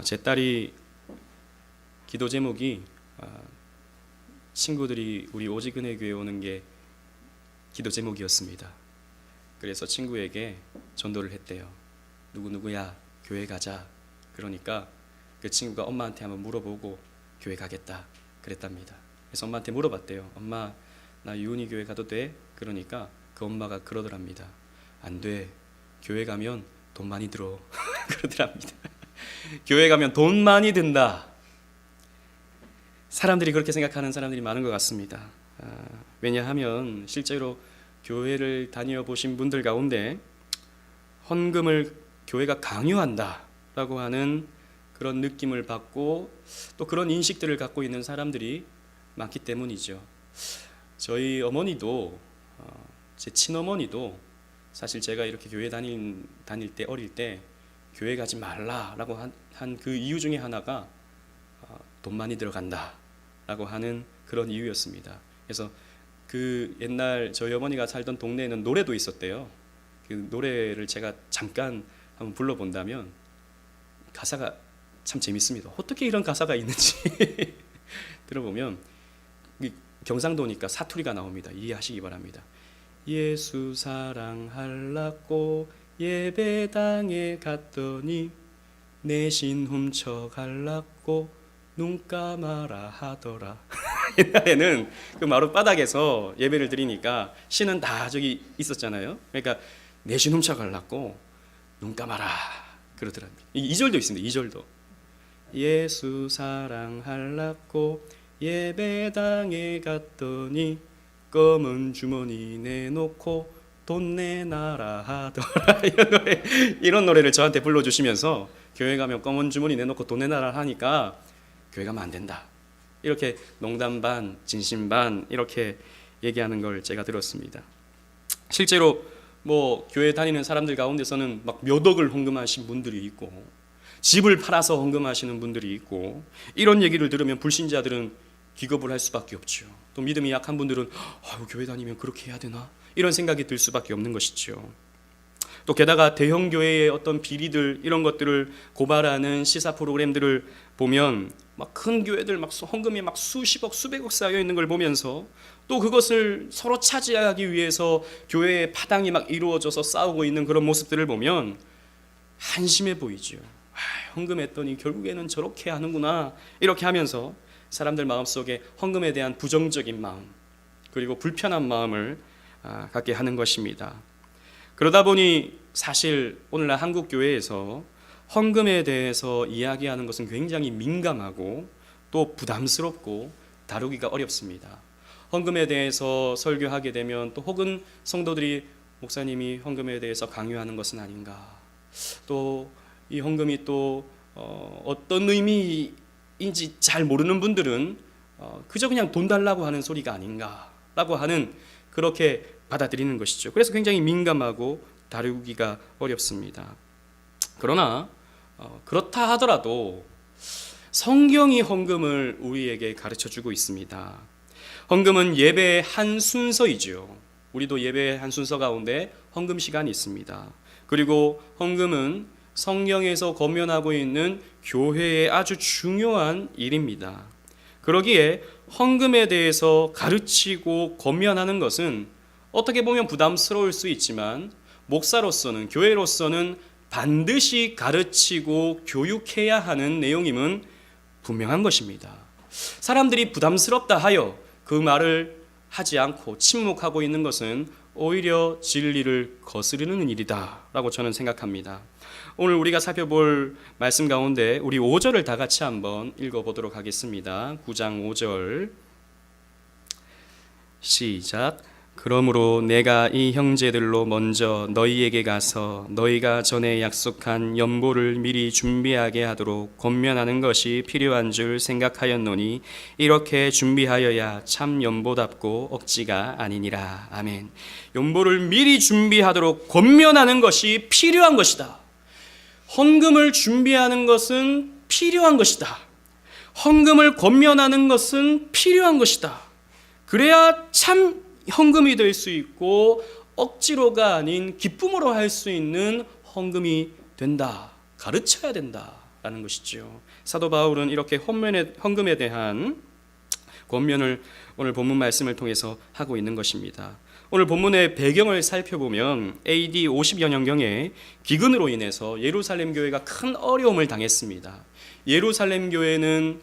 제 딸이 기도 제목이 친구들이 우리 오직은혜교회 오는 게 기도 제목이었습니다. 그래서 친구에게 전도를 했대요. 누구누구야 교회 가자. 그러니까 그 친구가 엄마한테 한번 물어보고 교회 가겠다 그랬답니다. 그래서 엄마한테 물어봤대요. 엄마, 나 유은이 교회 가도 돼? 그러니까 그 엄마가 그러더랍니다. 안 돼. 교회 가면 돈 많이 들어. 그러더랍니다. 교회 가면 돈 많이 든다. 사람들이 그렇게 생각하는 사람들이 많은 것 같습니다. 왜냐하면 실제로 교회를 다녀 보신 분들 가운데 헌금을 교회가 강요한다라고 하는 그런 느낌을 받고 또 그런 인식들을 갖고 있는 사람들이 많기 때문이죠. 저희 어머니도 제 친어머니도 사실 제가 이렇게 교회 다닐 때 어릴 때 교회 가지 말라라고 한 그 이유 중에 하나가 돈 많이 들어간다라고 하는 그런 이유였습니다. 그래서 그 옛날 저희 어머니가 살던 동네에는 노래도 있었대요. 그 노래를 제가 잠깐 한번 불러본다면 가사가 참 재밌습니다. 어떻게 이런 가사가 있는지 들어보면 경상도니까 사투리가 나옵니다. 이해하시기 바랍니다. 예수 사랑할라고 예배당에 갔더니 내신 훔쳐갈라고 눈 감아라 하더라. 옛날에는 그 마룻바닥에서 예배를 드리니까 신은 다 저기 있었잖아요. 그러니까 내신 훔쳐갈라고 눈 감아라 그러더랍니다. 2절도 있습니다. 2절도 예수 사랑할라고 예배당에 갔더니 검은 주머니 내놓고 돈 내놔라 하더라. 이런 노래를 저한테 불러주시면서 교회 가면 검은 주머니 내놓고 돈 내놔라 하니까 교회 가면 안 된다. 이렇게 농담 반 진심 반 이렇게 얘기하는 걸 제가 들었습니다. 실제로 뭐 교회 다니는 사람들 가운데서는 막 몇 억을 헌금하신 분들이 있고 집을 팔아서 헌금하시는 분들이 있고 이런 얘기를 들으면 불신자들은 기겁을 할 수밖에 없죠. 또 믿음이 약한 분들은 교회 다니면 그렇게 해야 되나? 이런 생각이 들 수밖에 없는 것이죠. 또 게다가 대형 교회의 어떤 비리들 이런 것들을 고발하는 시사 프로그램들을 보면 막 큰 교회들 막 헌금이 막 수십억 수백억 쌓여 있는 걸 보면서 또 그것을 서로 차지하기 위해서 교회의 파당이 막 이루어져서 싸우고 있는 그런 모습들을 보면 한심해 보이죠. 헌금했더니 결국에는 저렇게 하는구나 이렇게 하면서 사람들 마음속에 헌금에 대한 부정적인 마음 그리고 불편한 마음을 갖게 하는 것입니다. 그러다 보니 사실 오늘날 한국 교회에서 헌금에 대해서 이야기하는 것은 굉장히 민감하고 또 부담스럽고 다루기가 어렵습니다. 헌금에 대해서 설교하게 되면 또 혹은 성도들이 목사님이 헌금에 대해서 강요하는 것은 아닌가, 또 이 헌금이 또 어떤 의미인지 잘 모르는 분들은 그저 그냥 돈 달라고 하는 소리가 아닌가라고 하는 그렇게 받아들이는 것이죠. 그래서 굉장히 민감하고 다루기가 어렵습니다. 그러나 그렇다 하더라도 성경이 헌금을 우리에게 가르쳐주고 있습니다. 헌금은 예배의 한 순서이죠. 우리도 예배의 한 순서 가운데 헌금 시간이 있습니다. 그리고 헌금은 성경에서 권면하고 있는 교회의 아주 중요한 일입니다. 그러기에 헌금에 대해서 가르치고 권면하는 것은 어떻게 보면 부담스러울 수 있지만 목사로서는, 교회로서는 반드시 가르치고 교육해야 하는 내용임은 분명한 것입니다. 사람들이 부담스럽다 하여 그 말을 하지 않고 침묵하고 있는 것은 오히려 진리를 거스르는 일이다 라고 저는 생각합니다. 오늘 우리가 살펴볼 말씀 가운데 우리 5절을 다 같이 한번 읽어보도록 하겠습니다. 9장 5절 시작. 그러므로 내가 이 형제들로 먼저 너희에게 가서 너희가 전에 약속한 연보를 미리 준비하게 하도록 권면하는 것이 필요한 줄 생각하였노니 이렇게 준비하여야 참 연보답고 억지가 아니니라. 아멘. 연보를 미리 준비하도록 권면하는 것이 필요한 것이다. 헌금을 준비하는 것은 필요한 것이다. 헌금을 권면하는 것은 필요한 것이다. 그래야 참 헌금이 될 수 있고 억지로가 아닌 기쁨으로 할 수 있는 헌금이 된다. 가르쳐야 된다 라는 것이죠. 사도 바울은 이렇게 헌금에 대한 권면을 오늘 본문 말씀을 통해서 하고 있는 것입니다. 오늘 본문의 배경을 살펴보면 AD 50여년경에 기근으로 인해서 예루살렘 교회가 큰 어려움을 당했습니다. 예루살렘 교회는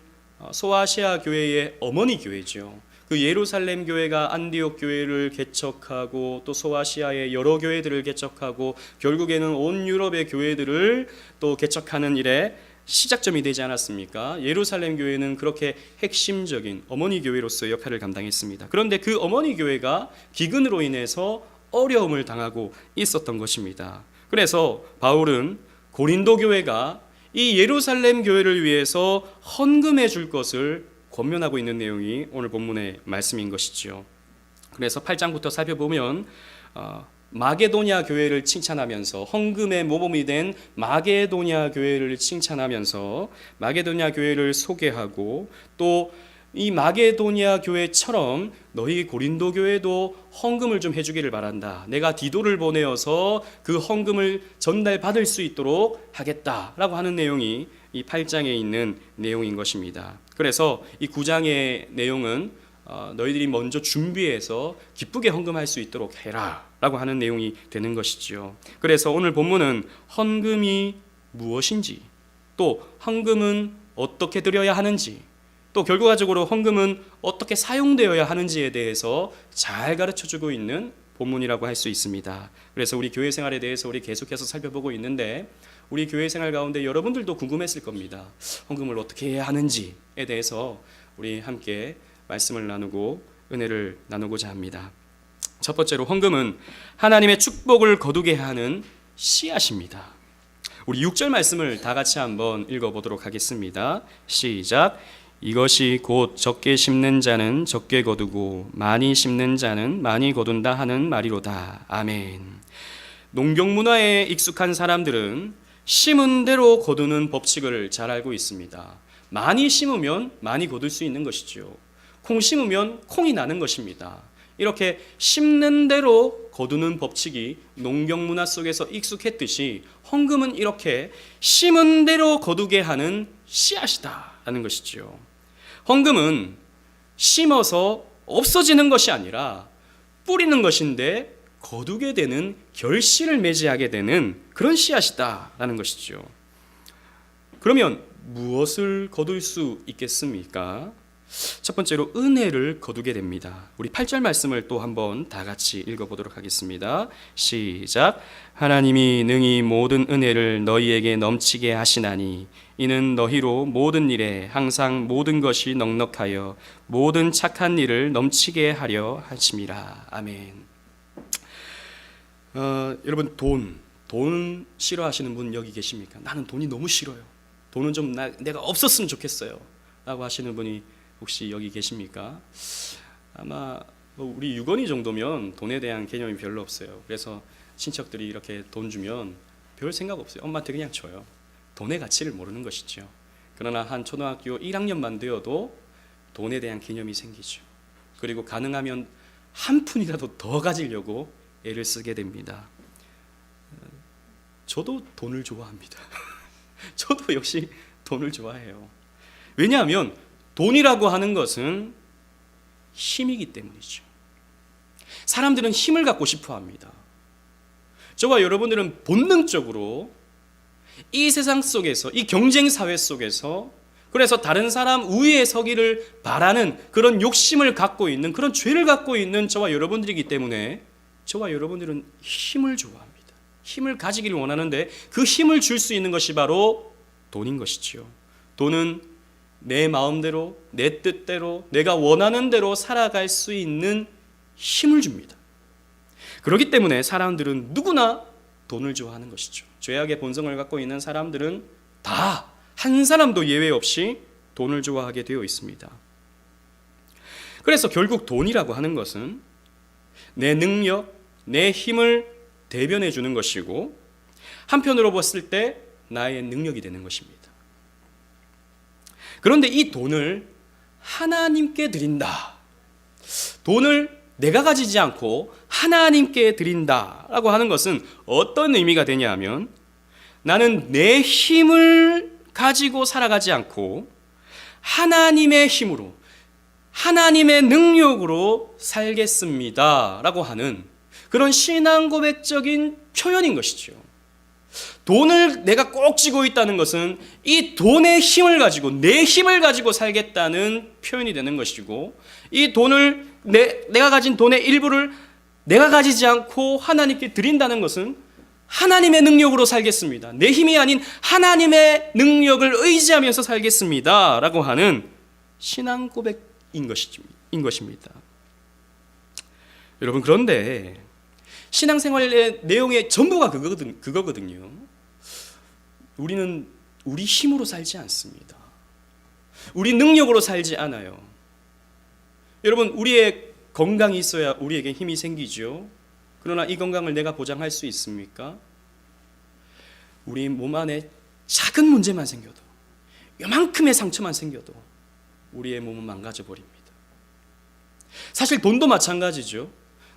소아시아 교회의 어머니 교회죠. 그 예루살렘 교회가 안디옥 교회를 개척하고 또 소아시아의 여러 교회들을 개척하고 결국에는 온 유럽의 교회들을 또 개척하는 일에 시작점이 되지 않았습니까? 예루살렘 교회는 그렇게 핵심적인 어머니 교회로서의 역할을 감당했습니다. 그런데 그 어머니 교회가 기근으로 인해서 어려움을 당하고 있었던 것입니다. 그래서 바울은 고린도 교회가 이 예루살렘 교회를 위해서 헌금해 줄 것을 권면하고 있는 내용이 오늘 본문의 말씀인 것이죠. 그래서 8장부터 살펴보면 마게도냐 교회를 칭찬하면서 헌금의 모범이 된 마게도냐 교회를 칭찬하면서 마게도냐 교회를 소개하고 또 이 마게도냐 교회처럼 너희 고린도 교회도 헌금을 좀 해주기를 바란다. 내가 디도를 보내어서 그 헌금을 전달받을 수 있도록 하겠다라고 하는 내용이 이 8장에 있는 내용인 것입니다. 그래서 이 9장의 내용은 너희들이 먼저 준비해서 기쁘게 헌금할 수 있도록 해라 라고 하는 내용이 되는 것이죠. 그래서 오늘 본문은 헌금이 무엇인지, 또 헌금은 어떻게 드려야 하는지, 또 결과적으로 헌금은 어떻게 사용되어야 하는지에 대해서 잘 가르쳐주고 있는 본문이라고 할 수 있습니다. 그래서 우리 교회 생활에 대해서 우리 계속해서 살펴보고 있는데 우리 교회 생활 가운데 여러분들도 궁금했을 겁니다. 헌금을 어떻게 해야 하는지에 대해서 우리 함께 말씀을 나누고 은혜를 나누고자 합니다. 첫 번째로 헌금은 하나님의 축복을 거두게 하는 씨앗입니다. 우리 6절 말씀을 다 같이 한번 읽어보도록 하겠습니다. 시작. 이것이 곧 적게 심는 자는 적게 거두고 많이 심는 자는 많이 거둔다 하는 말이로다. 아멘. 농경 문화에 익숙한 사람들은 심은 대로 거두는 법칙을 잘 알고 있습니다. 많이 심으면 많이 거둘 수 있는 것이죠. 콩 심으면 콩이 나는 것입니다. 이렇게 심는 대로 거두는 법칙이 농경 문화 속에서 익숙했듯이 헌금은 이렇게 심은 대로 거두게 하는 씨앗이다라는 것이죠. 헌금은 심어서 없어지는 것이 아니라 뿌리는 것인데 거두게 되는 결실을 맺이하게 되는 그런 씨앗이다라는 것이죠. 그러면 무엇을 거둘 수 있겠습니까? 첫 번째로 은혜를 거두게 됩니다. 우리 8절 말씀을 또 한번 다 같이 읽어보도록 하겠습니다. 시작. 하나님이 능히 모든 은혜를 너희에게 넘치게 하시나니 이는 너희로 모든 일에 항상 모든 것이 넉넉하여 모든 착한 일을 넘치게 하려 하심이라. 아멘. 여러분 돈 싫어하시는 분 여기 계십니까? 나는 돈이 너무 싫어요. 돈은 좀 내가 없었으면 좋겠어요 라고 하시는 분이 혹시 여기 계십니까? 아마 우리 유건이 정도면 돈에 대한 개념이 별로 없어요. 그래서 친척들이 이렇게 돈 주면 별 생각 없어요. 엄마한테 그냥 줘요. 돈의 가치를 모르는 것이죠. 그러나 한 초등학교 1학년만 되어도 돈에 대한 개념이 생기죠. 그리고 가능하면 한 푼이라도 더 가지려고 애를 쓰게 됩니다. 저도 돈을 좋아합니다. 저도 역시 돈을 좋아해요. 왜냐하면 돈이라고 하는 것은 힘이기 때문이죠. 사람들은 힘을 갖고 싶어 합니다. 저와 여러분들은 본능적으로 이 세상 속에서, 이 경쟁 사회 속에서, 그래서 다른 사람 우위에 서기를 바라는 그런 욕심을 갖고 있는, 그런 죄를 갖고 있는 저와 여러분들이기 때문에 저와 여러분들은 힘을 좋아합니다. 힘을 가지기를 원하는데 그 힘을 줄 수 있는 것이 바로 돈인 것이죠. 돈은 내 마음대로, 내 뜻대로, 내가 원하는 대로 살아갈 수 있는 힘을 줍니다. 그렇기 때문에 사람들은 누구나 돈을 좋아하는 것이죠. 죄악의 본성을 갖고 있는 사람들은 다 한 사람도 예외 없이 돈을 좋아하게 되어 있습니다. 그래서 결국 돈이라고 하는 것은 내 능력, 내 힘을 대변해 주는 것이고 한편으로 봤을 때 나의 능력이 되는 것입니다. 그런데 이 돈을 하나님께 드린다. 돈을 내가 가지지 않고 하나님께 드린다라고 하는 것은 어떤 의미가 되냐 하면 나는 내 힘을 가지고 살아가지 않고 하나님의 힘으로, 하나님의 능력으로 살겠습니다 라고 하는 그런 신앙 고백적인 표현인 것이죠. 돈을 내가 꼭 쥐고 있다는 것은 이 돈의 힘을 가지고, 내 힘을 가지고 살겠다는 표현이 되는 것이고, 이 돈을 내가 가진 돈의 일부를 내가 가지지 않고 하나님께 드린다는 것은 하나님의 능력으로 살겠습니다, 내 힘이 아닌 하나님의 능력을 의지하면서 살겠습니다 라고 하는 신앙 고백인 것입니다. 여러분, 그런데 신앙생활의 내용의 전부가 그거거든요. 우리는 우리 힘으로 살지 않습니다. 우리 능력으로 살지 않아요. 여러분, 우리의 건강이 있어야 우리에게 힘이 생기죠. 그러나 이 건강을 내가 보장할 수 있습니까? 우리 몸 안에 작은 문제만 생겨도, 요만큼의 상처만 생겨도 우리의 몸은 망가져 버립니다. 사실 돈도 마찬가지죠.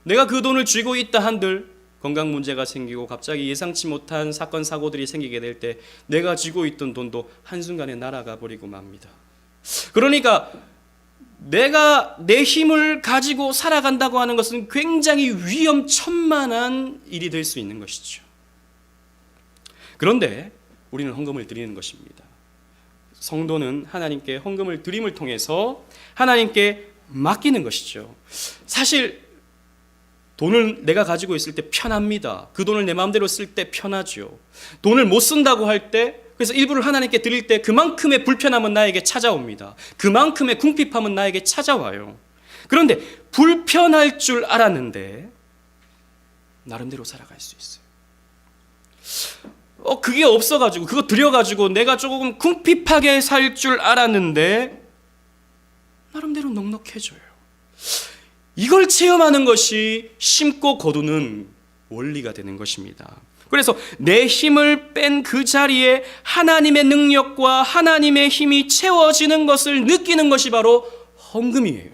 내가 그 돈을 쥐고 있다 한들 건강 문제가 생기고 갑자기 예상치 못한 사건 사고들이 생기게 될 때 내가 쥐고 있던 돈도 한순간에 날아가 버리고 맙니다. 그러니까 내가 내 힘을 가지고 살아간다고 하는 것은 굉장히 위험천만한 일이 될 수 있는 것이죠. 그런데 우리는 헌금을 드리는 것입니다. 성도는 하나님께 헌금을 드림을 통해서 하나님께 맡기는 것이죠. 사실 돈을 내가 가지고 있을 때 편합니다. 그 돈을 내 마음대로 쓸 때 편하죠. 돈을 못 쓴다고 할 때, 그래서 일부를 하나님께 드릴 때 그만큼의 불편함은 나에게 찾아옵니다. 그만큼의 궁핍함은 나에게 찾아와요. 그런데 불편할 줄 알았는데 나름대로 살아갈 수 있어요. 그게 없어가지고, 그거 드려가지고 내가 조금 궁핍하게 살 줄 알았는데 나름대로 넉넉해져요. 이걸 체험하는 것이 심고 거두는 원리가 되는 것입니다. 그래서 내 힘을 뺀 그 자리에 하나님의 능력과 하나님의 힘이 채워지는 것을 느끼는 것이 바로 헌금이에요.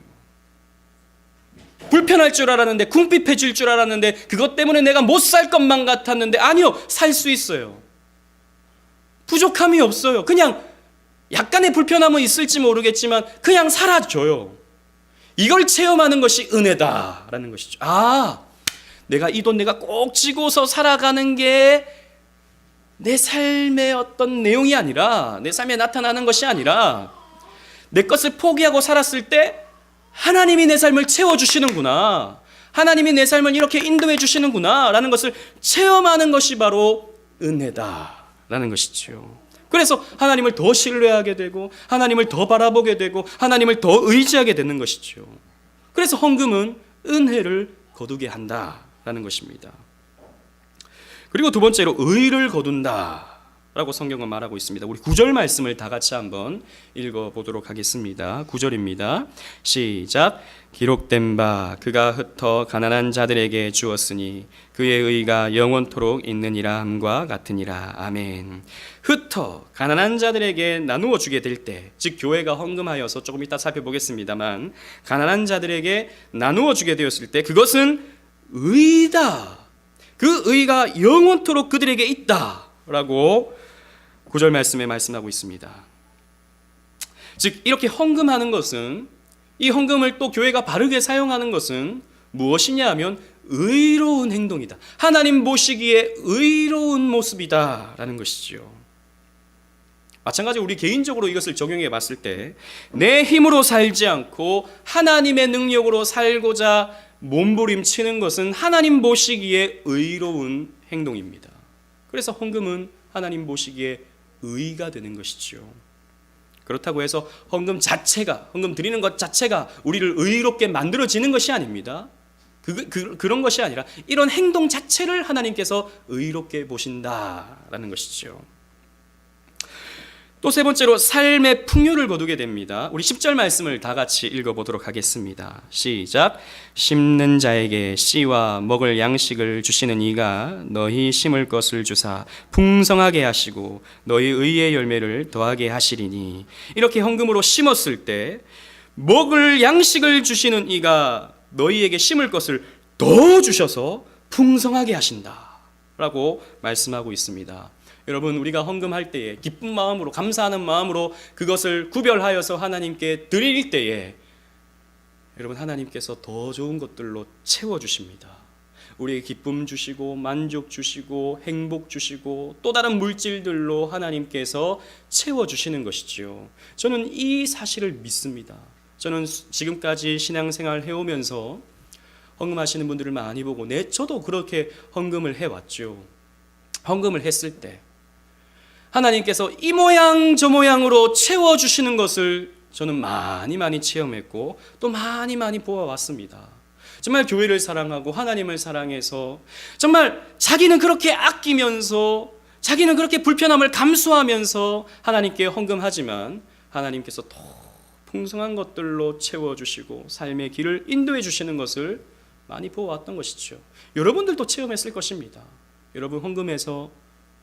불편할 줄 알았는데, 궁핍해질 줄 알았는데, 그것 때문에 내가 못 살 것만 같았는데, 아니요, 살 수 있어요. 부족함이 없어요. 그냥 약간의 불편함은 있을지 모르겠지만 그냥 살아줘요. 이걸 체험하는 것이 은혜다라는 것이죠. 내가 이 돈 내가 꼭 쥐고서 살아가는 게 내 삶의 어떤 내용이 아니라, 내 삶에 나타나는 것이 아니라, 내 것을 포기하고 살았을 때 하나님이 내 삶을 채워주시는구나, 하나님이 내 삶을 이렇게 인도해 주시는구나 라는 것을 체험하는 것이 바로 은혜다라는 것이죠. 그래서 하나님을 더 신뢰하게 되고, 하나님을 더 바라보게 되고, 하나님을 더 의지하게 되는 것이죠. 그래서 헌금은 은혜를 거두게 한다라는 것입니다. 그리고 두 번째로 의를 거둔다 라고 성경은 말하고 있습니다. 우리 9절 말씀을 다 같이 한번 읽어보도록 하겠습니다. 9절입니다. 시작. 기록된 바 그가 흩어 가난한 자들에게 주었으니 그의 의가 영원토록 있느니라 함과 같으니라. 아멘. 흩어 가난한 자들에게 나누어 주게 될 때, 즉 교회가 헌금하여서 조금 이따 살펴보겠습니다만, 가난한 자들에게 나누어 주게 되었을 때 그것은 의다. 그 의가 영원토록 그들에게 있다라고 9절 말씀에 말씀하고 있습니다. 즉 이렇게 헌금하는 것은, 이 헌금을 또 교회가 바르게 사용하는 것은 무엇이냐 하면 의로운 행동이다. 하나님 보시기에 의로운 모습이다라는 것이죠. 마찬가지로 우리 개인적으로 이것을 적용해 봤을 때 내 힘으로 살지 않고 하나님의 능력으로 살고자 몸부림치는 것은 하나님 보시기에 의로운 행동입니다. 그래서 헌금은 하나님 보시기에 의가 되는 것이죠. 그렇다고 해서 헌금 드리는 것 자체가 우리를 의롭게 만들어지는 것이 아닙니다. 그런 것이 아니라 이런 행동 자체를 하나님께서 의롭게 보신다라는 것이죠. 또 세 번째로 삶의 풍요를 거두게 됩니다. 우리 10절 말씀을 다 같이 읽어보도록 하겠습니다. 시작. 심는 자에게 씨와 먹을 양식을 주시는 이가 너희 심을 것을 주사 풍성하게 하시고 너희 의의 열매를 더하게 하시리니. 이렇게 헌금으로 심었을 때 먹을 양식을 주시는 이가 너희에게 심을 것을 더 주셔서 풍성하게 하신다 라고 말씀하고 있습니다. 여러분, 우리가 헌금할 때에 기쁜 마음으로, 감사하는 마음으로 그것을 구별하여서 하나님께 드릴 때에 여러분, 하나님께서 더 좋은 것들로 채워주십니다. 우리에게 기쁨 주시고 만족 주시고 행복 주시고 또 다른 물질들로 하나님께서 채워주시는 것이지요. 저는 이 사실을 믿습니다. 저는 지금까지 신앙생활 해오면서 헌금하시는 분들을 많이 보고 저도 그렇게 헌금을 해왔죠. 헌금을 했을 때 하나님께서 이 모양 저 모양으로 채워주시는 것을 저는 많이 체험했고 또 많이 보아왔습니다. 정말 교회를 사랑하고 하나님을 사랑해서 정말 자기는 그렇게 아끼면서 자기는 그렇게 불편함을 감수하면서 하나님께 헌금하지만 하나님께서 더 풍성한 것들로 채워주시고 삶의 길을 인도해 주시는 것을 많이 보아왔던 것이죠. 여러분들도 체험했을 것입니다. 여러분, 헌금에서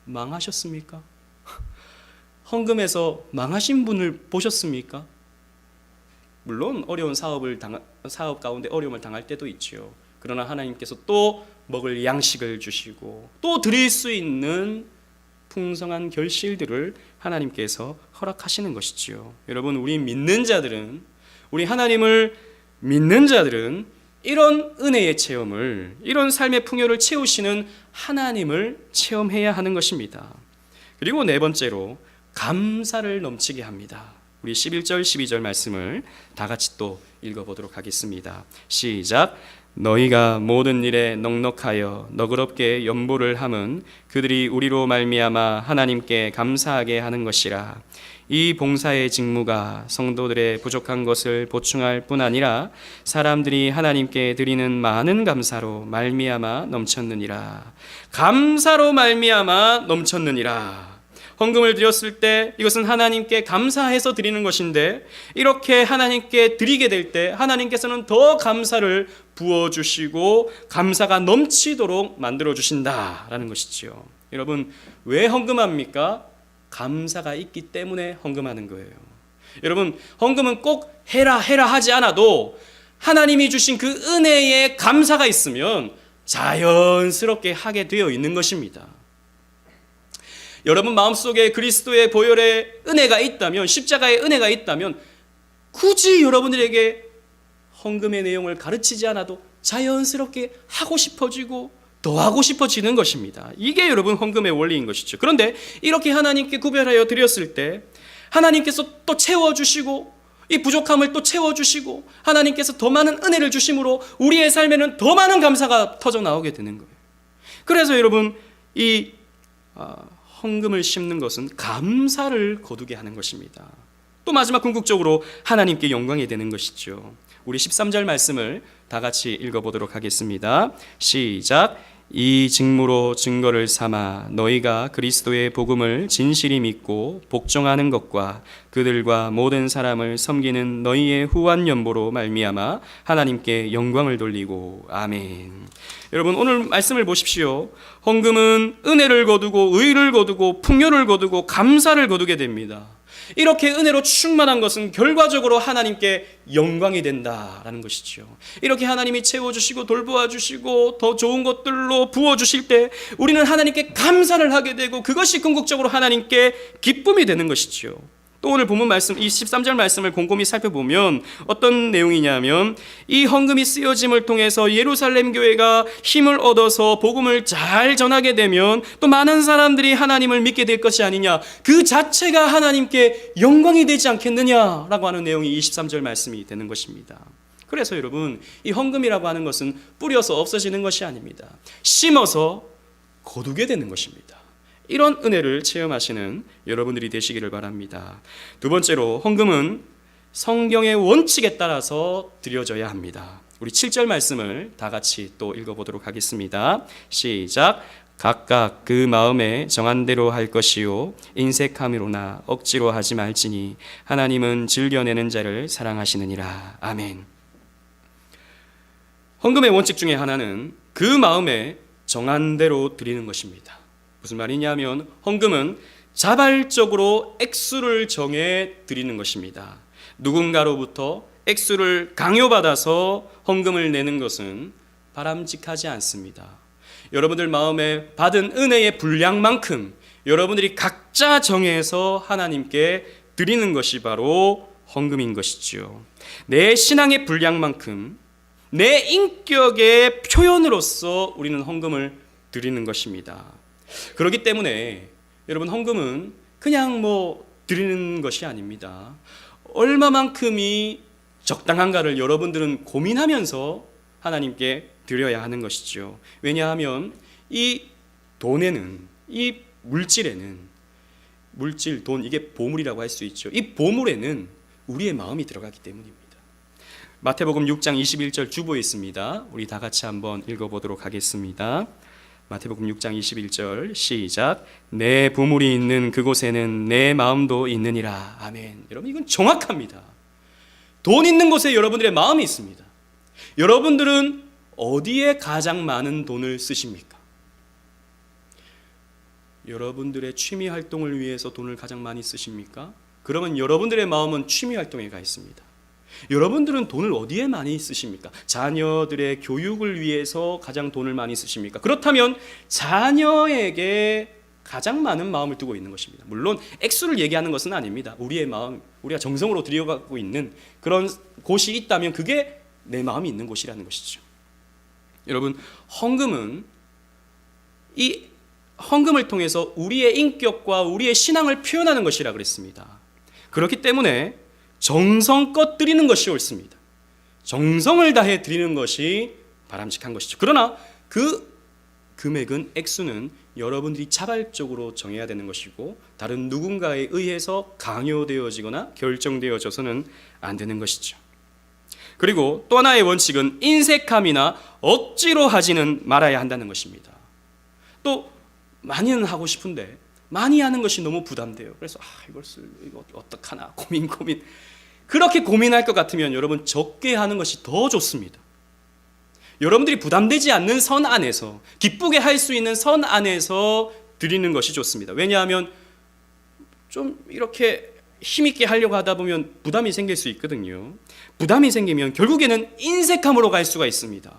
망하셨습니까? 헌금에서 망하신 분을 보셨습니까? 물론 어려운 사업 가운데 어려움을 당할 때도 있죠. 그러나 하나님께서 또 먹을 양식을 주시고 또 드릴 수 있는 풍성한 결실들을 하나님께서 허락하시는 것이지요. 여러분, 우리 믿는 자들은, 우리 하나님을 믿는 자들은 이런 은혜의 체험을, 이런 삶의 풍요를 채우시는 하나님을 체험해야 하는 것입니다. 그리고 네 번째로 감사를 넘치게 합니다. 우리 11절 12절 말씀을 다 같이 또 읽어보도록 하겠습니다. 시작. 너희가 모든 일에 넉넉하여 너그럽게 연보를 함은 그들이 우리로 말미암아 하나님께 감사하게 하는 것이라. 이 봉사의 직무가 성도들의 부족한 것을 보충할 뿐 아니라 사람들이 하나님께 드리는 많은 감사로 말미암아 넘쳤느니라. 감사로 말미암아 넘쳤느니라. 헌금을 드렸을 때 이것은 하나님께 감사해서 드리는 것인데, 이렇게 하나님께 드리게 될 때 하나님께서는 더 감사를 부어주시고 감사가 넘치도록 만들어주신다라는 것이지요. 여러분, 왜 헌금합니까? 감사가 있기 때문에 헌금하는 거예요. 여러분, 헌금은 꼭 해라 하지 않아도 하나님이 주신 그 은혜에 감사가 있으면 자연스럽게 하게 되어 있는 것입니다. 여러분 마음속에 그리스도의 보혈의 은혜가 있다면, 십자가의 은혜가 있다면 굳이 여러분들에게 헌금의 내용을 가르치지 않아도 자연스럽게 하고 싶어지고 더 하고 싶어지는 것입니다. 이게 여러분 헌금의 원리인 것이죠. 그런데 이렇게 하나님께 구별하여 드렸을 때 하나님께서 또 채워주시고 이 부족함을 또 채워주시고 하나님께서 더 많은 은혜를 주심으로 우리의 삶에는 더 많은 감사가 터져 나오게 되는 거예요. 그래서 여러분, 이 헌금을 심는 것은 감사를 거두게 하는 것입니다. 또 마지막 궁극적으로 하나님께 영광이 되는 것이죠. 우리 13절 말씀을 다 같이 읽어보도록 하겠습니다. 시작. 이 직무로 증거를 삼아 너희가 그리스도의 복음을 진실히 믿고 복종하는 것과 그들과 모든 사람을 섬기는 너희의 후한 연보로 말미암아 하나님께 영광을 돌리고. 아멘. 여러분, 오늘 말씀을 보십시오. 헌금은 은혜를 거두고 의를 거두고 풍요를 거두고 감사를 거두게 됩니다. 이렇게 은혜로 충만한 것은 결과적으로 하나님께 영광이 된다라는 것이죠. 이렇게 하나님이 채워주시고 돌보아주시고 더 좋은 것들로 부어주실 때 우리는 하나님께 감사를 하게 되고 그것이 궁극적으로 하나님께 기쁨이 되는 것이죠. 또 오늘 본문 말씀, 이 13절 말씀을 곰곰이 살펴보면 어떤 내용이냐면, 이 헌금이 쓰여짐을 통해서 예루살렘 교회가 힘을 얻어서 복음을 잘 전하게 되면 또 많은 사람들이 하나님을 믿게 될 것이 아니냐, 그 자체가 하나님께 영광이 되지 않겠느냐라고 하는 내용이 23절 말씀이 되는 것입니다. 그래서 여러분, 이 헌금이라고 하는 것은 뿌려서 없어지는 것이 아닙니다. 심어서 거두게 되는 것입니다. 이런 은혜를 체험하시는 여러분들이 되시기를 바랍니다. 두 번째로, 헌금은 성경의 원칙에 따라서 드려져야 합니다. 우리 7절 말씀을 다 같이 또 읽어보도록 하겠습니다. 시작. 각각 그 마음에 정한 대로 할 것이요 인색함으로나 억지로 하지 말지니 하나님은 즐겨내는 자를 사랑하시느니라. 아멘. 헌금의 원칙 중에 하나는 그 마음에 정한 대로 드리는 것입니다. 무슨 말이냐면, 헌금은 자발적으로 액수를 정해 드리는 것입니다. 누군가로부터 액수를 강요받아서 헌금을 내는 것은 바람직하지 않습니다. 여러분들 마음에 받은 은혜의 분량만큼 여러분들이 각자 정해서 하나님께 드리는 것이 바로 헌금인 것이죠. 내 신앙의 분량만큼 내 인격의 표현으로서 우리는 헌금을 드리는 것입니다. 그렇기 때문에 여러분, 헌금은 그냥 드리는 것이 아닙니다. 얼마만큼이 적당한가를 여러분들은 고민하면서 하나님께 드려야 하는 것이죠. 왜냐하면 이 돈에는, 이 물질에는, 물질, 돈, 이게 보물이라고 할 수 있죠. 이 보물에는 우리의 마음이 들어가기 때문입니다. 마태복음 6장 21절 주보에 있습니다. 우리 다 같이 한번 읽어보도록 하겠습니다. 마태복음 6장 21절 시작. 내 보물이 있는 그곳에는 내 마음도 있느니라. 아멘. 여러분, 이건 정확합니다. 돈 있는 곳에 여러분들의 마음이 있습니다. 여러분들은 어디에 가장 많은 돈을 쓰십니까? 여러분들의 취미 활동을 위해서 돈을 가장 많이 쓰십니까? 그러면 여러분들의 마음은 취미 활동에 가 있습니다. 여러분들은 돈을 어디에 많이 쓰십니까? 자녀들의 교육을 위해서 가장 돈을 많이 쓰십니까? 그렇다면 자녀에게 가장 많은 마음을 두고 있는 것입니다. 물론 액수를 얘기하는 것은 아닙니다. 우리의 마음, 우리가 정성으로 들여가고 있는 그런 곳이 있다면 그게 내 마음이 있는 곳이라는 것이죠. 여러분, 헌금은 이 헌금을 통해서 우리의 인격과 우리의 신앙을 표현하는 것이라 그랬습니다. 그렇기 때문에 정성껏 드리는 것이 옳습니다. 정성을 다해 드리는 것이 바람직한 것이죠. 그러나 그 금액은, 액수는 여러분들이 자발적으로 정해야 되는 것이고 다른 누군가에 의해서 강요되어지거나 결정되어져서는 안 되는 것이죠. 그리고 또 하나의 원칙은 인색함이나 억지로 하지는 말아야 한다는 것입니다. 또 많이는 하고 싶은데 많이 하는 것이 너무 부담돼요. 그래서 이거 어떡하나 고민. 그렇게 고민할 것 같으면 여러분 적게 하는 것이 더 좋습니다. 여러분들이 부담되지 않는 선 안에서, 기쁘게 할 수 있는 선 안에서 드리는 것이 좋습니다. 왜냐하면 좀 이렇게 힘있게 하려고 하다 보면 부담이 생길 수 있거든요. 부담이 생기면 결국에는 인색함으로 갈 수가 있습니다.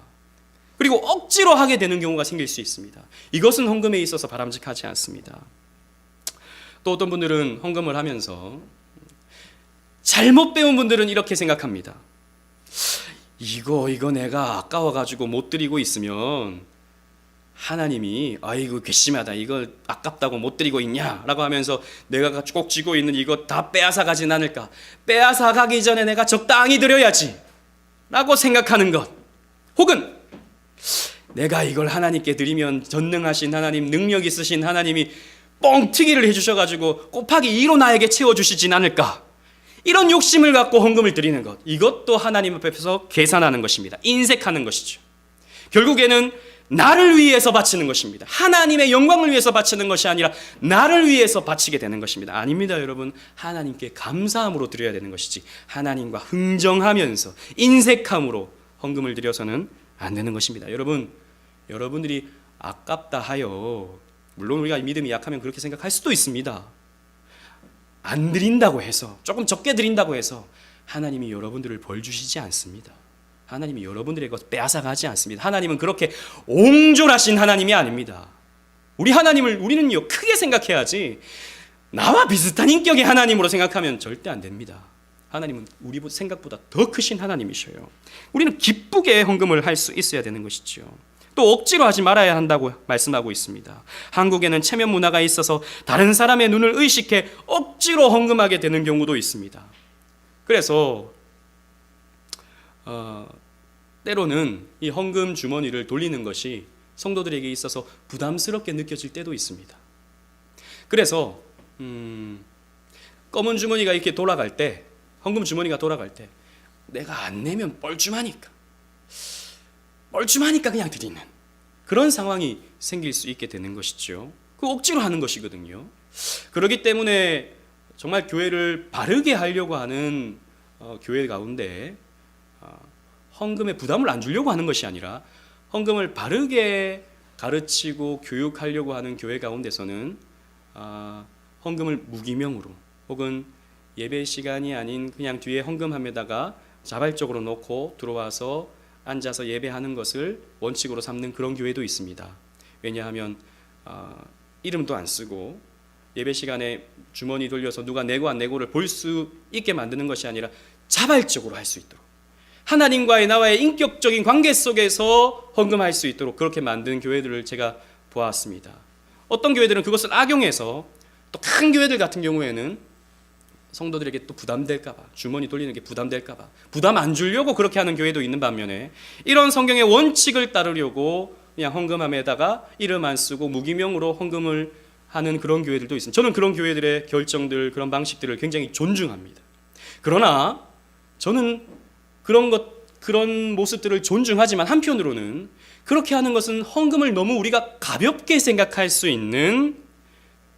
그리고 억지로 하게 되는 경우가 생길 수 있습니다. 이것은 헌금에 있어서 바람직하지 않습니다. 또 어떤 분들은 헌금을 하면서, 잘못 배운 분들은 이렇게 생각합니다. 이거 내가 아까워가지고 못 드리고 있으면 하나님이 아이고 괘씸하다, 이걸 아깝다고 못 드리고 있냐 라고 하면서 내가 꼭 쥐고 있는 이거 다 빼앗아 가진 않을까, 빼앗아 가기 전에 내가 적당히 드려야지 라고 생각하는 것, 혹은 내가 이걸 하나님께 드리면 전능하신 하나님, 능력 있으신 하나님이 뻥튀기를 해주셔가지고 곱하기 2로 나에게 채워주시진 않을까, 이런 욕심을 갖고 헌금을 드리는 것, 이것도 하나님 앞에서 계산하는 것입니다. 인색하는 것이죠. 결국에는 나를 위해서 바치는 것입니다. 하나님의 영광을 위해서 바치는 것이 아니라 나를 위해서 바치게 되는 것입니다. 아닙니다, 여러분. 하나님께 감사함으로 드려야 되는 것이지 하나님과 흥정하면서 인색함으로 헌금을 드려서는 안 되는 것입니다. 여러분들이 아깝다 하여, 물론 우리가 믿음이 약하면 그렇게 생각할 수도 있습니다. 안 드린다고 해서, 조금 적게 드린다고 해서 하나님이 여러분들을 벌 주시지 않습니다. 하나님이 여러분들의 것 빼앗아가지 않습니다. 하나님은 그렇게 옹졸하신 하나님이 아닙니다. 우리 하나님을 우리는요 크게 생각해야지 나와 비슷한 인격의 하나님으로 생각하면 절대 안 됩니다. 하나님은 우리 생각보다 더 크신 하나님이셔요. 우리는 기쁘게 헌금을 할 수 있어야 되는 것이죠. 또 억지로 하지 말아야 한다고 말씀하고 있습니다. 한국에는 체면 문화가 있어서 다른 사람의 눈을 의식해 억지로 헌금하게 되는 경우도 있습니다. 그래서 때로는 이 헌금 주머니를 돌리는 것이 성도들에게 있어서 부담스럽게 느껴질 때도 있습니다. 그래서 검은 주머니가 이렇게 돌아갈 때, 헌금 주머니가 돌아갈 때 내가 안 내면 뻘쭘하니까 그냥 드리는 그런 상황이 생길 수 있게 되는 것이죠. 그 억지로 하는 것이거든요. 그렇기 때문에 정말 교회를 바르게 하려고 하는 교회 가운데 헌금에 부담을 안 주려고 하는 것이 아니라 헌금을 바르게 가르치고 교육하려고 하는 교회 가운데서는 헌금을 무기명으로, 혹은 예배 시간이 아닌 그냥 뒤에 헌금함에다가 자발적으로 놓고 들어와서 앉아서 예배하는 것을 원칙으로 삼는 그런 교회도 있습니다. 왜냐하면 이름도 안 쓰고 예배 시간에 주머니 돌려서 누가 내고 안 내고를 볼 수 있게 만드는 것이 아니라 자발적으로 할 수 있도록, 하나님과의 나와의 인격적인 관계 속에서 헌금할 수 있도록 그렇게 만든 교회들을 제가 보았습니다. 어떤 교회들은 그것을 악용해서, 또 큰 교회들 같은 경우에는 성도들에게 또 부담될까봐, 주머니 돌리는 게 부담될까봐 부담 안 주려고 그렇게 하는 교회도 있는 반면에, 이런 성경의 원칙을 따르려고 그냥 헌금함에다가 이름 안 쓰고 무기명으로 헌금을 하는 그런 교회들도 있습니다. 저는 그런 교회들의 결정들, 그런 방식들을 굉장히 존중합니다. 그러나 저는 그런 모습들을 존중하지만 한편으로는 그렇게 하는 것은 헌금을 너무 우리가 가볍게 생각할 수 있는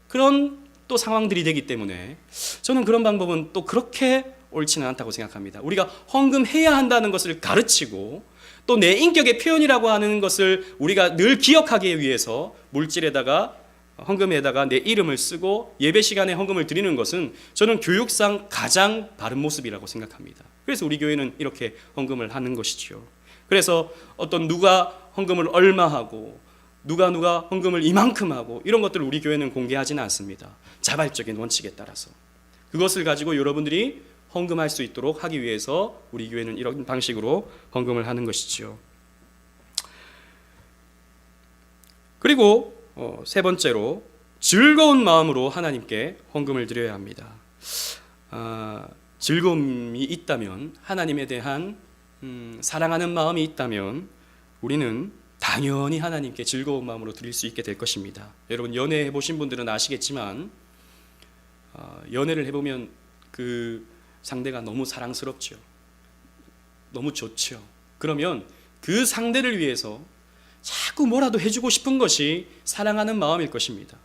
그런 또 상황들이 되기 때문에 저는 그런 방법은 또 그렇게 옳지는 않다고 생각합니다. 우리가 헌금해야 한다는 것을 가르치고 또 내 인격의 표현이라고 하는 것을 우리가 늘 기억하기 위해서 물질에다가, 헌금에다가 내 이름을 쓰고 예배 시간에 헌금을 드리는 것은 저는 교육상 가장 바른 모습이라고 생각합니다. 그래서 우리 교회는 이렇게 헌금을 하는 것이죠. 그래서 어떤 누가 헌금을 얼마 하고 누가 헌금을 이만큼 하고 이런 것들을 우리 교회는 공개하지는 않습니다. 자발적인 원칙에 따라서 그것을 가지고 여러분들이 헌금할 수 있도록 하기 위해서 우리 교회는 이런 방식으로 헌금을 하는 것이죠. 그리고 세 번째로 즐거운 마음으로 하나님께 헌금을 드려야 합니다. 즐거움이 있다면, 하나님에 대한 사랑하는 마음이 있다면 우리는 당연히 하나님께 즐거운 마음으로 드릴 수 있게 될 것입니다. 여러분 연애해 보신 분들은 아시겠지만 연애를 해보면 그 상대가 너무 사랑스럽죠. 너무 좋죠. 그러면 그 상대를 위해서 자꾸 뭐라도 해주고 싶은 것이 사랑하는 마음일 것입니다.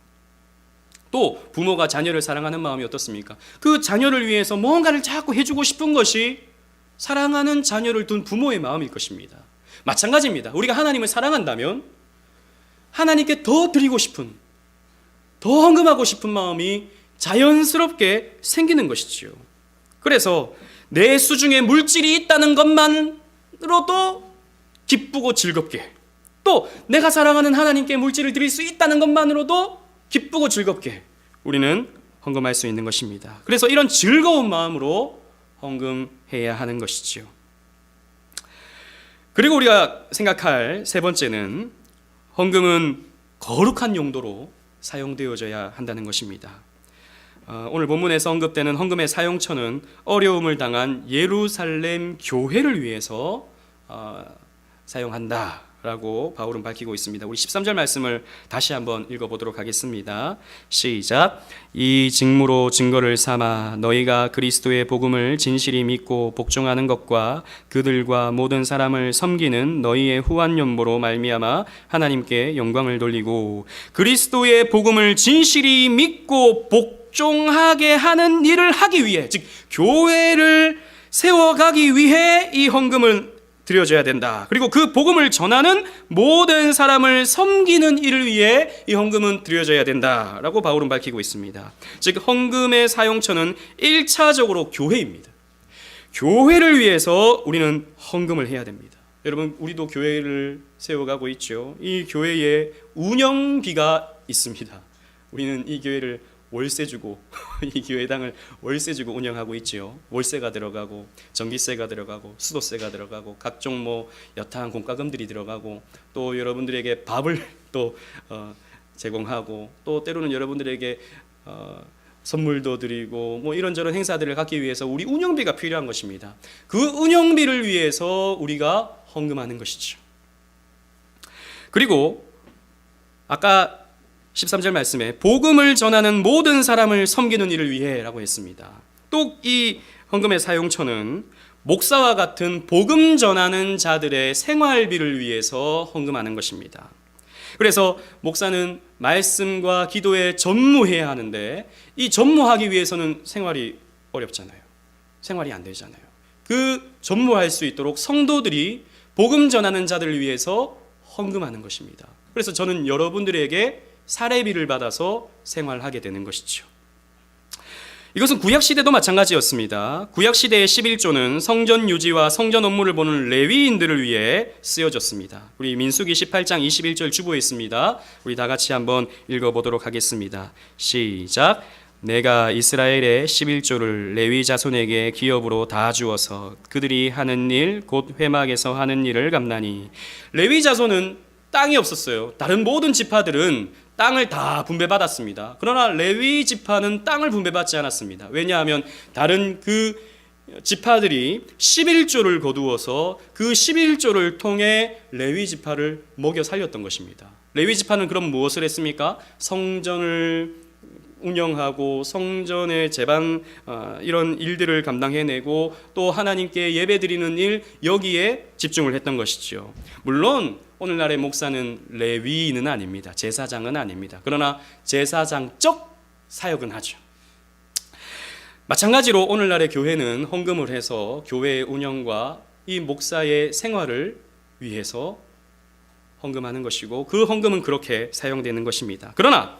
또 부모가 자녀를 사랑하는 마음이 어떻습니까? 그 자녀를 위해서 뭔가를 자꾸 해주고 싶은 것이 사랑하는 자녀를 둔 부모의 마음일 것입니다. 마찬가지입니다. 우리가 하나님을 사랑한다면 하나님께 더 드리고 싶은, 더 헌금하고 싶은 마음이 자연스럽게 생기는 것이지요. 그래서 내 수중에 물질이 있다는 것만으로도 기쁘고 즐겁게, 또 내가 사랑하는 하나님께 물질을 드릴 수 있다는 것만으로도 기쁘고 즐겁게 우리는 헌금할 수 있는 것입니다. 그래서 이런 즐거운 마음으로 헌금해야 하는 것이지요. 그리고 우리가 생각할 세 번째는 헌금은 거룩한 용도로 사용되어져야 한다는 것입니다. 오늘 본문에서 언급되는 헌금의 사용처는 어려움을 당한 예루살렘 교회를 위해서 사용한다라고 바울은 밝히고 있습니다. 우리 13절 말씀을 다시 한번 읽어보도록 하겠습니다. 시작. 이 직무로 증거를 삼아 너희가 그리스도의 복음을 진실히 믿고 복종하는 것과 그들과 모든 사람을 섬기는 너희의 후한 연보로 말미암아 하나님께 영광을 돌리고, 그리스도의 복음을 진실히 믿고 복종하게 하는 일을 하기 위해, 즉 교회를 세워가기 위해 이 헌금을 드려져야 된다. 그리고 그 복음을 전하는 모든 사람을 섬기는 일을 위해 이 헌금은 드려져야 된다라고 바울은 밝히고 있습니다. 즉 헌금의 사용처는 1차적으로 교회입니다. 교회를 위해서 우리는 헌금을 해야 됩니다. 여러분 우리도 교회를 세워가고 있죠. 이 교회에 운영비가 있습니다. 우리는 이 교회를 월세 주고 이 교회당을 월세 주고 운영하고 있지요. 월세가 들어가고 전기세가 들어가고 수도세가 들어가고 각종 여타한 공과금들이 들어가고, 또 여러분들에게 밥을 또 제공하고, 또 때로는 여러분들에게 선물도 드리고 이런저런 행사들을 갖기 위해서 우리 운영비가 필요한 것입니다. 그 운영비를 위해서 우리가 헌금하는 것이죠. 그리고 아까 13절 말씀에 복음을 전하는 모든 사람을 섬기는 일을 위해 라고 했습니다. 또 이 헌금의 사용처는 목사와 같은 복음 전하는 자들의 생활비를 위해서 헌금하는 것입니다. 그래서 목사는 말씀과 기도에 전무해야 하는데 이 전무하기 위해서는 생활이 어렵잖아요. 생활이 안 되잖아요. 그 전무할 수 있도록 성도들이 복음 전하는 자들을 위해서 헌금하는 것입니다. 그래서 저는 여러분들에게 사례비를 받아서 생활하게 되는 것이죠. 이것은 구약시대도 마찬가지였습니다. 구약시대의 11조는 성전 유지와 성전 업무를 보는 레위인들을 위해 쓰여졌습니다. 우리 민수기 18장 21절 주보에 있습니다. 우리 다 같이 한번 읽어보도록 하겠습니다. 시작. 내가 이스라엘의 11조를 레위 자손에게 기업으로 다 주어서 그들이 하는 일 곧 회막에서 하는 일을 갚나니. 레위 자손은 땅이 없었어요. 다른 모든 지파들은 땅을 다 분배받았습니다. 그러나 레위 지파는 땅을 분배받지 않았습니다. 왜냐하면 다른 그 지파들이 11조를 거두어서 그 11조를 통해 레위 지파를 먹여 살렸던 것입니다. 레위 지파는 그럼 무엇을 했습니까? 성전을 운영하고 성전의 제방 이런 일들을 감당해내고 또 하나님께 예배드리는 일, 여기에 집중을 했던 것이죠. 물론 오늘날의 목사는 레위인은 아닙니다. 제사장은 아닙니다. 그러나 제사장적 사역은 하죠. 마찬가지로 오늘날의 교회는 헌금을 해서 교회의 운영과 이 목사의 생활을 위해서 헌금하는 것이고 그 헌금은 그렇게 사용되는 것입니다. 그러나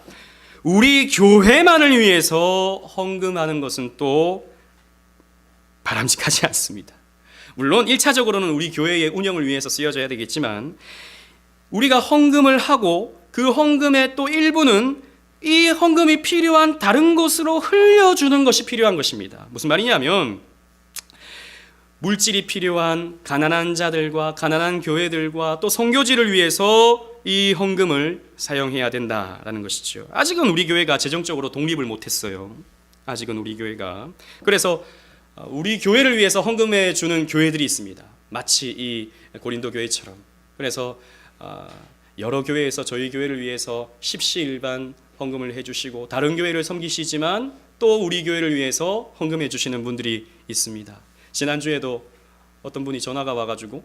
우리 교회만을 위해서 헌금하는 것은 또 바람직하지 않습니다. 물론 1차적으로는 우리 교회의 운영을 위해서 쓰여져야 되겠지만 우리가 헌금을 하고 그 헌금의 또 일부는 이 헌금이 필요한 다른 곳으로 흘려주는 것이 필요한 것입니다. 무슨 말이냐면 물질이 필요한 가난한 자들과 가난한 교회들과 또 선교지를 위해서 이 헌금을 사용해야 된다라는 것이죠. 아직은 우리 교회가 재정적으로 독립을 못했어요. 아직은 우리 교회가. 그래서 우리 교회를 위해서 헌금해 주는 교회들이 있습니다. 마치 이 고린도 교회처럼. 그래서 여러 교회에서 저희 교회를 위해서 십시일반 헌금을 해주시고 다른 교회를 섬기시지만 또 우리 교회를 위해서 헌금해 주시는 분들이 있습니다. 지난주에도 어떤 분이 전화가 와가지고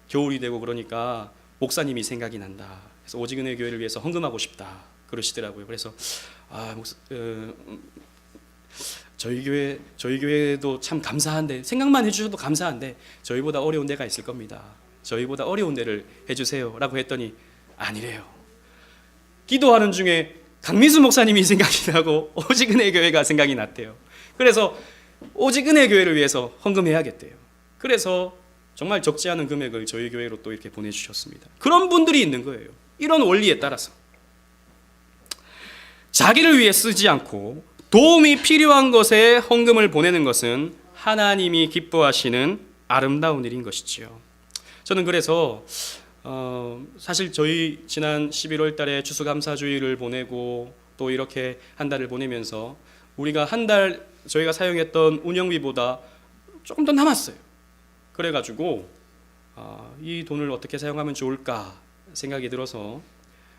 겨울이 되고 그러니까 목사님이 생각이 난다. 그래서 오직은혜 교회를 위해서 헌금하고 싶다 그러시더라고요. 그래서 저희 교회도 참 감사한데 생각만 해주셔도 감사한데 저희보다 어려운 데가 있을 겁니다. 저희보다 어려운 데를 해주세요라고 했더니 아니래요. 기도하는 중에 강민수 목사님이 생각이 나고 오직은혜 교회가 생각이 났대요. 그래서 오직은혜 교회를 위해서 헌금해야겠대요. 그래서 정말 적지 않은 금액을 저희 교회로 또 이렇게 보내주셨습니다. 그런 분들이 있는 거예요. 이런 원리에 따라서 자기를 위해 쓰지 않고 도움이 필요한 것에 헌금을 보내는 것은 하나님이 기뻐하시는 아름다운 일인 것이지요. 저는 그래서 사실 저희 지난 11월 달에 추수감사주의를 보내고 또 이렇게 한 달을 보내면서 우리가 한 달 저희가 사용했던 운영비보다 조금 더 남았어요. 그래가지고 이 돈을 어떻게 사용하면 좋을까 생각이 들어서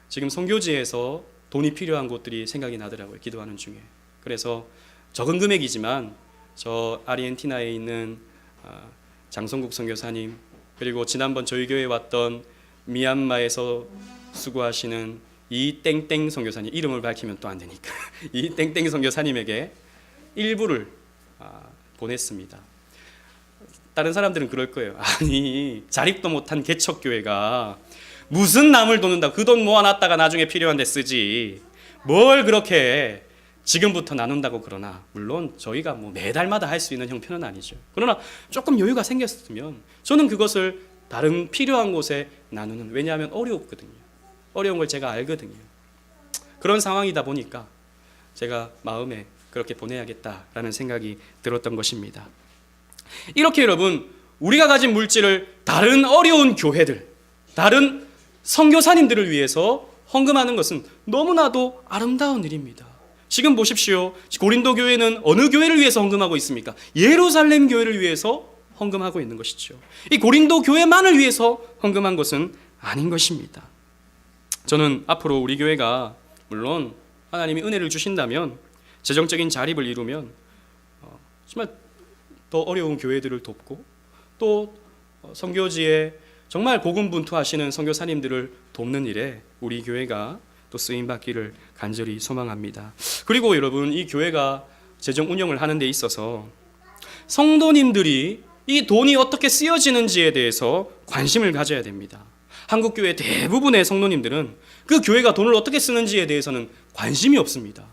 지금 선교지에서 돈이 필요한 곳들이 생각이 나더라고요. 기도하는 중에. 그래서 적은 금액이지만 저 아르헨티나에 있는 장성국 선교사님, 그리고 지난번 저희 교회에 왔던 미얀마에서 수고하시는 이 땡땡 선교사님, 이름을 밝히면 또 안 되니까 이 땡땡 선교사님에게 일부를 보냈습니다. 다른 사람들은 그럴 거예요. 아니 자립도 못한 개척교회가 무슨 남을 돕는다. 그 돈 모아놨다가 나중에 필요한 데 쓰지. 뭘 그렇게 지금부터 나눈다고 그러나. 물론 저희가 뭐 매달마다 할 수 있는 형편은 아니죠. 그러나 조금 여유가 생겼으면 저는 그것을 다른 필요한 곳에 나누는. 왜냐하면 어렵거든요. 어려운 걸 제가 알거든요. 그런 상황이다 보니까 제가 마음에 그렇게 보내야겠다라는 생각이 들었던 것입니다. 이렇게 여러분, 우리가 가진 물질을 다른 어려운 교회들, 다른 선교사님들을 위해서 헌금하는 것은 너무나도 아름다운 일입니다. 지금 보십시오. 고린도 교회는 어느 교회를 위해서 헌금하고 있습니까? 예루살렘 교회를 위해서 헌금하고 있는 것이죠. 이 고린도 교회만을 위해서 헌금한 것은 아닌 것입니다. 저는 앞으로 우리 교회가 물론 하나님이 은혜를 주신다면, 재정적인 자립을 이루면 정말 더 어려운 교회들을 돕고 또 선교지에 정말 고군분투하시는 선교사님들을 돕는 일에 우리 교회가 또 쓰임받기를 간절히 소망합니다. 그리고 여러분, 이 교회가 재정 운영을 하는 데 있어서 성도님들이 이 돈이 어떻게 쓰여지는지에 대해서 관심을 가져야 됩니다. 한국교회 대부분의 성도님들은 그 교회가 돈을 어떻게 쓰는지에 대해서는 관심이 없습니다.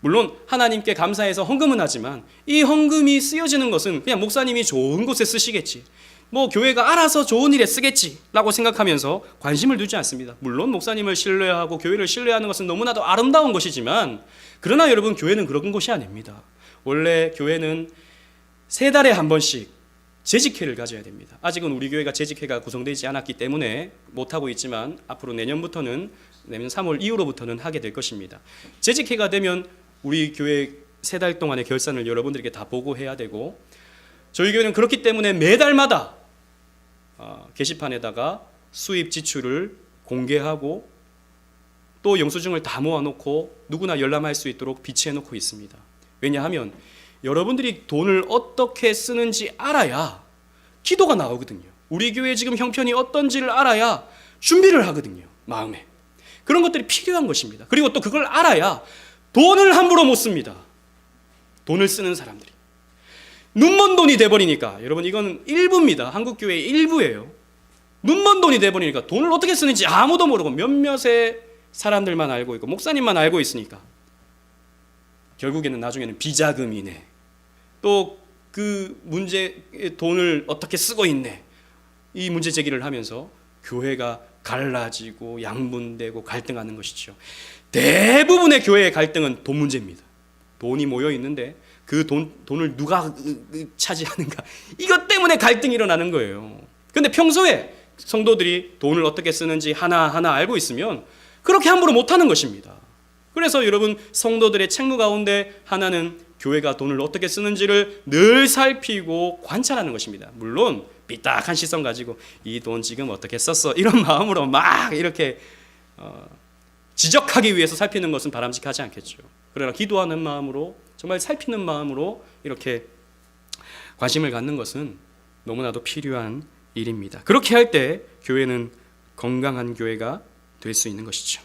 물론 하나님께 감사해서 헌금은 하지만 이 헌금이 쓰여지는 것은 그냥 목사님이 좋은 곳에 쓰시겠지, 뭐 교회가 알아서 좋은 일에 쓰겠지 라고 생각하면서 관심을 두지 않습니다. 물론 목사님을 신뢰하고 교회를 신뢰하는 것은 너무나도 아름다운 것이지만, 그러나 여러분, 교회는 그런 곳이 아닙니다. 원래 교회는 3달에 한 번씩 재직회를 가져야 됩니다. 아직은 우리 교회가 재직회가 구성되지 않았기 때문에 못하고 있지만 앞으로 내년 3월 이후로부터는 하게 될 것입니다. 재직회가 되면 우리 교회 3달 동안의 결산을 여러분들에게 다 보고해야 되고, 저희 교회는 그렇기 때문에 매달마다 게시판에다가 수입 지출을 공개하고 또 영수증을 다 모아놓고 누구나 열람할 수 있도록 비치해놓고 있습니다. 왜냐하면 여러분들이 돈을 어떻게 쓰는지 알아야 기도가 나오거든요. 우리 교회 지금 형편이 어떤지를 알아야 준비를 하거든요. 마음에. 그런 것들이 필요한 것입니다. 그리고 또 그걸 알아야 돈을 함부로 못 씁니다. 돈을 쓰는 사람들이. 눈먼 돈이 돼버리니까, 여러분, 이건 일부입니다. 한국교회의 일부예요. 눈먼 돈이 돼버리니까 돈을 어떻게 쓰는지 아무도 모르고 몇몇의 사람들만 알고 있고 목사님만 알고 있으니까 결국에는 나중에는 비자금이네, 또 그 문제의 돈을 어떻게 쓰고 있네, 이 문제 제기를 하면서 교회가 갈라지고 양분되고 갈등하는 것이죠. 대부분의 교회의 갈등은 돈 문제입니다. 돈이 모여 있는데 그 돈을 누가 차지하는가, 이것 때문에 갈등이 일어나는 거예요. 그런데 평소에 성도들이 돈을 어떻게 쓰는지 하나하나 알고 있으면 그렇게 함부로 못하는 것입니다. 그래서 여러분, 성도들의 책무 가운데 하나는 교회가 돈을 어떻게 쓰는지를 늘 살피고 관찰하는 것입니다. 물론 삐딱한 시선 가지고 이 돈 지금 어떻게 썼어, 이런 마음으로 막 이렇게 지적하기 위해서 살피는 것은 바람직하지 않겠죠. 그러나 기도하는 마음으로, 정말 살피는 마음으로 이렇게 관심을 갖는 것은 너무나도 필요한 일입니다. 그렇게 할 때 교회는 건강한 교회가 될 수 있는 것이죠.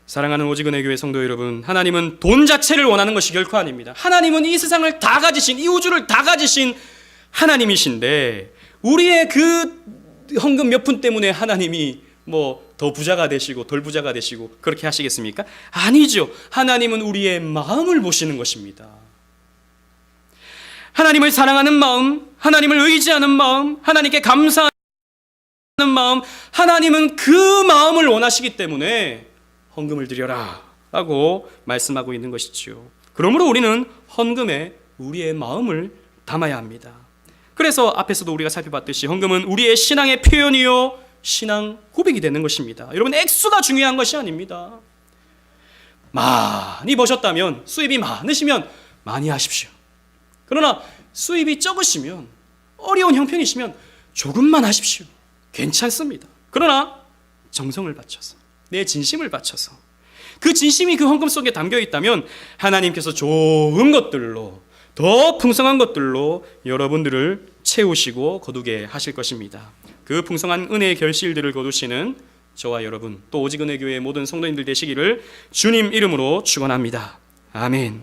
사랑하는 오직은혜 교회 성도 여러분, 하나님은 돈 자체를 원하는 것이 결코 아닙니다. 하나님은 이 세상을 다 가지신, 이 우주를 다 가지신 하나님이신데, 우리의 그 헌금 몇 푼 때문에 하나님이 뭐 더 부자가 되시고 덜 부자가 되시고 그렇게 하시겠습니까? 아니죠. 하나님은 우리의 마음을 보시는 것입니다. 하나님을 사랑하는 마음, 하나님을 의지하는 마음, 하나님께 감사하는 마음, 하나님은 그 마음을 원하시기 때문에 헌금을 드려라 라고 말씀하고 있는 것이죠. 그러므로 우리는 헌금에 우리의 마음을 담아야 합니다. 그래서 앞에서도 우리가 살펴봤듯이 헌금은 우리의 신앙의 표현이요, 신앙 고백이 되는 것입니다. 여러분, 액수가 중요한 것이 아닙니다. 많이 버셨다면, 수입이 많으시면 많이 하십시오. 그러나 수입이 적으시면, 어려운 형편이시면 조금만 하십시오. 괜찮습니다. 그러나 정성을 바쳐서, 내 진심을 바쳐서, 그 진심이 그 헌금 속에 담겨 있다면 하나님께서 좋은 것들로, 더 풍성한 것들로 여러분들을 채우시고 거두게 하실 것입니다. 그 풍성한 은혜의 결실들을 거두시는 저와 여러분, 또 오직 은혜 교회의 모든 성도님들 되시기를 주님 이름으로 축원합니다. 아멘.